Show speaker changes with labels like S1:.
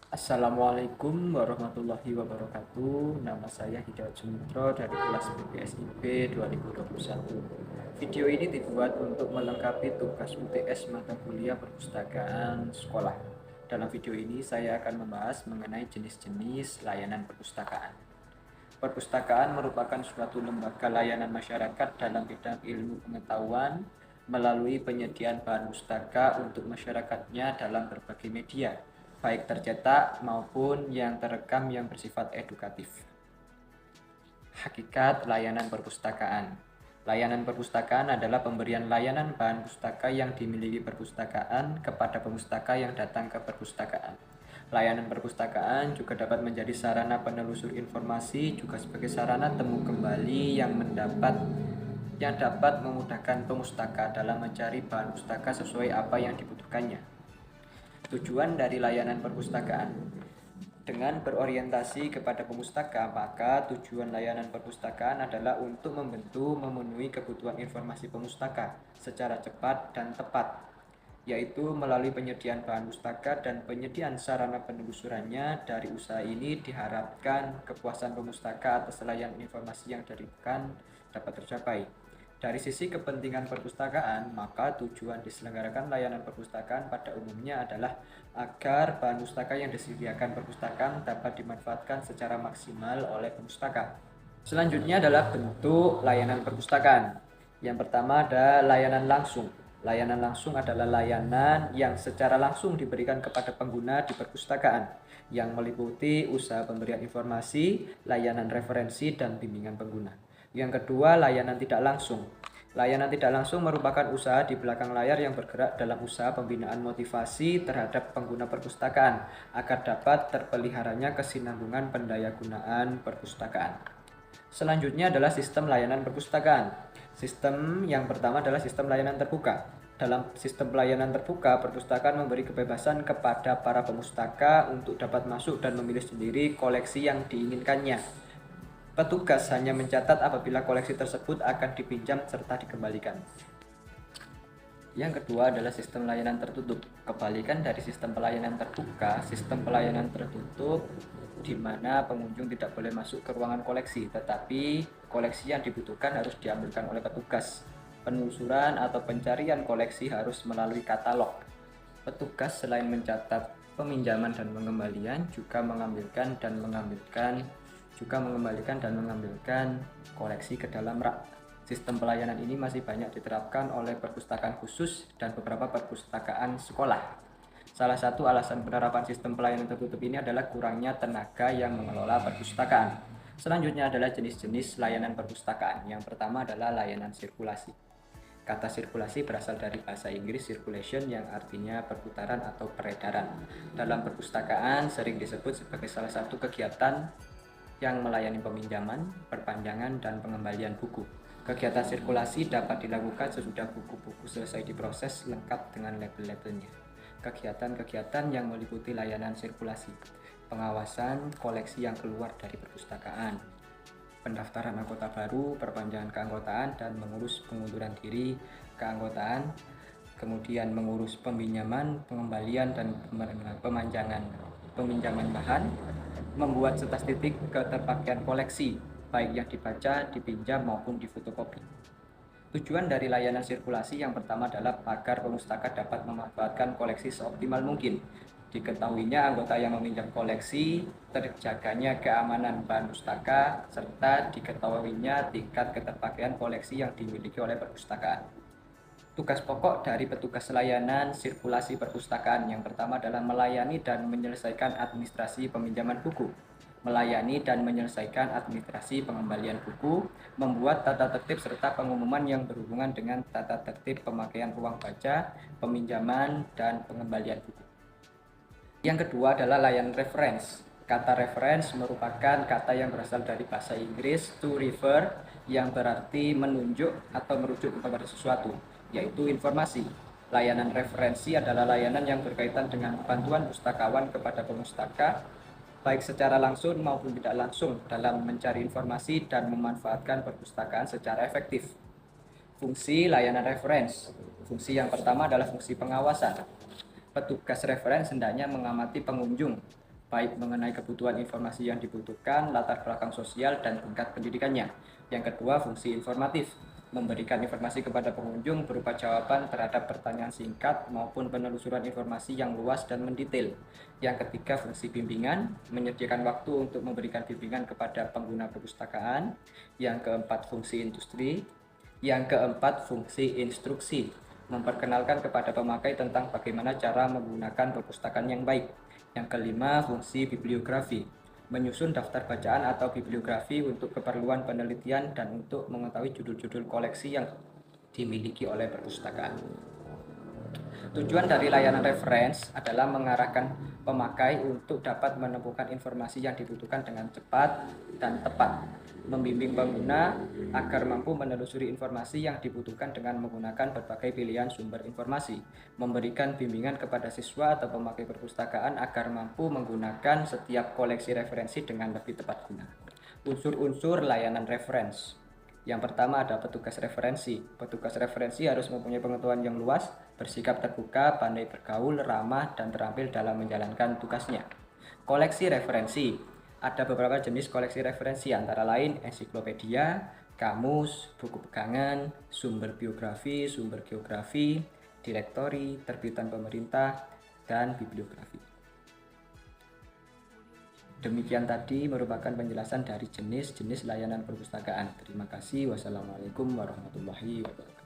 S1: Assalamualaikum warahmatullahi wabarakatuh. Nama saya Hidayat Sumitro dari kelas BPSIB 2021. Video ini dibuat untuk melengkapi tugas UTS mata kuliah perpustakaan sekolah. Dalam video ini saya akan membahas mengenai jenis-jenis layanan perpustakaan. Perpustakaan merupakan suatu lembaga layanan masyarakat dalam bidang ilmu pengetahuan melalui penyediaan bahan pustaka untuk masyarakatnya dalam berbagai media, baik tercetak maupun yang terekam yang bersifat edukatif. Hakikat layanan perpustakaan. Layanan perpustakaan adalah pemberian layanan bahan pustaka yang dimiliki perpustakaan kepada pemustaka yang datang ke perpustakaan. Layanan perpustakaan juga dapat menjadi sarana penelusur informasi, juga sebagai sarana temu kembali yang dapat memudahkan pemustaka dalam mencari bahan pustaka sesuai apa yang dibutuhkannya. Tujuan dari layanan perpustakaan. Dengan berorientasi kepada pemustaka, maka tujuan layanan perpustakaan adalah untuk memenuhi kebutuhan informasi pemustaka secara cepat dan tepat, yaitu melalui penyediaan bahan pustaka dan penyediaan sarana penelusurannya. Dari usaha ini diharapkan kepuasan pemustaka atas layanan informasi yang diberikan dapat tercapai. Dari sisi kepentingan perpustakaan, maka tujuan diselenggarakan layanan perpustakaan pada umumnya adalah agar bahan pustaka yang disediakan perpustakaan dapat dimanfaatkan secara maksimal oleh pemustaka. Selanjutnya adalah bentuk layanan perpustakaan. Yang pertama ada layanan langsung. Layanan langsung adalah layanan yang secara langsung diberikan kepada pengguna di perpustakaan, yang meliputi usaha pemberian informasi, layanan referensi, dan bimbingan pengguna. Yang kedua, layanan tidak langsung. Layanan tidak langsung merupakan usaha di belakang layar yang bergerak dalam usaha pembinaan motivasi terhadap pengguna perpustakaan agar dapat terpeliharanya kesinambungan pendayagunaan perpustakaan. Selanjutnya adalah sistem layanan perpustakaan. Sistem yang pertama adalah sistem layanan terbuka. Dalam sistem pelayanan terbuka, perpustakaan memberi kebebasan kepada para pemustaka untuk dapat masuk dan memilih sendiri koleksi yang diinginkannya. Petugas hanya mencatat apabila koleksi tersebut akan dipinjam serta dikembalikan. Yang kedua adalah sistem layanan tertutup. Kebalikan dari sistem pelayanan terbuka, sistem pelayanan tertutup di mana pengunjung tidak boleh masuk ke ruangan koleksi, tetapi koleksi yang dibutuhkan harus diambilkan oleh petugas. Penelusuran atau pencarian koleksi harus melalui katalog. Petugas selain mencatat peminjaman dan pengembalian juga mengembalikan dan mengambilkan koleksi ke dalam rak. Sistem pelayanan ini masih banyak diterapkan oleh perpustakaan khusus dan beberapa perpustakaan sekolah. Salah satu alasan penerapan sistem pelayanan tertutup ini adalah kurangnya tenaga yang mengelola perpustakaan. Selanjutnya adalah jenis-jenis layanan perpustakaan. Yang pertama adalah layanan sirkulasi. Kata sirkulasi berasal dari bahasa Inggris circulation yang artinya perputaran atau peredaran. Dalam perpustakaan sering disebut sebagai salah satu kegiatan yang melayani peminjaman, perpanjangan, dan pengembalian buku. Kegiatan sirkulasi dapat dilakukan sesudah buku-buku selesai diproses lengkap dengan label-labelnya. Kegiatan-kegiatan yang meliputi layanan sirkulasi, pengawasan koleksi yang keluar dari perpustakaan, pendaftaran anggota baru, perpanjangan keanggotaan, dan mengurus pengunduran diri keanggotaan, kemudian mengurus peminjaman, pengembalian, dan peminjaman bahan, membuat statistik keterpakaian koleksi, baik yang dibaca, dipinjam, maupun difotokopi. Tujuan dari layanan sirkulasi yang pertama adalah agar pemustaka dapat memanfaatkan koleksi seoptimal mungkin. Diketahuinya anggota yang meminjam koleksi, terjaganya keamanan bahan pustaka, serta diketahuinya tingkat keterpakaian koleksi yang dimiliki oleh perpustakaan. Tugas pokok dari petugas layanan sirkulasi perpustakaan yang pertama adalah melayani dan menyelesaikan administrasi peminjaman buku, melayani dan menyelesaikan administrasi pengembalian buku, membuat tata tertib serta pengumuman yang berhubungan dengan tata tertib pemakaian uang baca, peminjaman, dan pengembalian buku. Yang kedua adalah layanan reference. Kata reference merupakan kata yang berasal dari bahasa Inggris to refer, yang berarti menunjuk atau merujuk kepada sesuatu, yaitu informasi. Layanan referensi adalah layanan yang berkaitan dengan bantuan pustakawan kepada pemustaka, baik secara langsung maupun tidak langsung dalam mencari informasi dan memanfaatkan perpustakaan secara efektif. Fungsi layanan reference. Fungsi yang pertama adalah fungsi pengawasan. Petugas referens hendaknya mengamati pengunjung baik mengenai kebutuhan informasi yang dibutuhkan, latar belakang sosial, dan tingkat pendidikannya. Yang kedua, fungsi informatif, memberikan informasi kepada pengunjung berupa jawaban terhadap pertanyaan singkat maupun penelusuran informasi yang luas dan mendetail. Yang ketiga, fungsi bimbingan, menyediakan waktu untuk memberikan bimbingan kepada pengguna perpustakaan. Yang keempat, fungsi industri. Yang keempat, fungsi instruksi, memperkenalkan kepada pemakai tentang bagaimana cara menggunakan perpustakaan yang baik. Yang kelima, fungsi bibliografi, menyusun daftar bacaan atau bibliografi untuk keperluan penelitian dan untuk mengetahui judul-judul koleksi yang dimiliki oleh perpustakaan. Tujuan dari layanan reference adalah mengarahkan pemakai untuk dapat menemukan informasi yang dibutuhkan dengan cepat dan tepat, membimbing pengguna agar mampu menelusuri informasi yang dibutuhkan dengan menggunakan berbagai pilihan sumber informasi, memberikan bimbingan kepada siswa atau pemakai perpustakaan agar mampu menggunakan setiap koleksi referensi dengan lebih tepat guna. Unsur-unsur layanan reference. Yang pertama ada petugas referensi. Petugas referensi harus mempunyai pengetahuan yang luas, bersikap terbuka, pandai bergaul, ramah, dan terampil dalam menjalankan tugasnya. Koleksi referensi. Ada beberapa jenis koleksi referensi antara lain ensiklopedia, kamus, buku pegangan, sumber biografi, sumber geografi, direktori, terbitan pemerintah, dan bibliografi. Demikian tadi merupakan penjelasan dari jenis-jenis layanan perpustakaan. Terima kasih. Wassalamualaikum warahmatullahi wabarakatuh.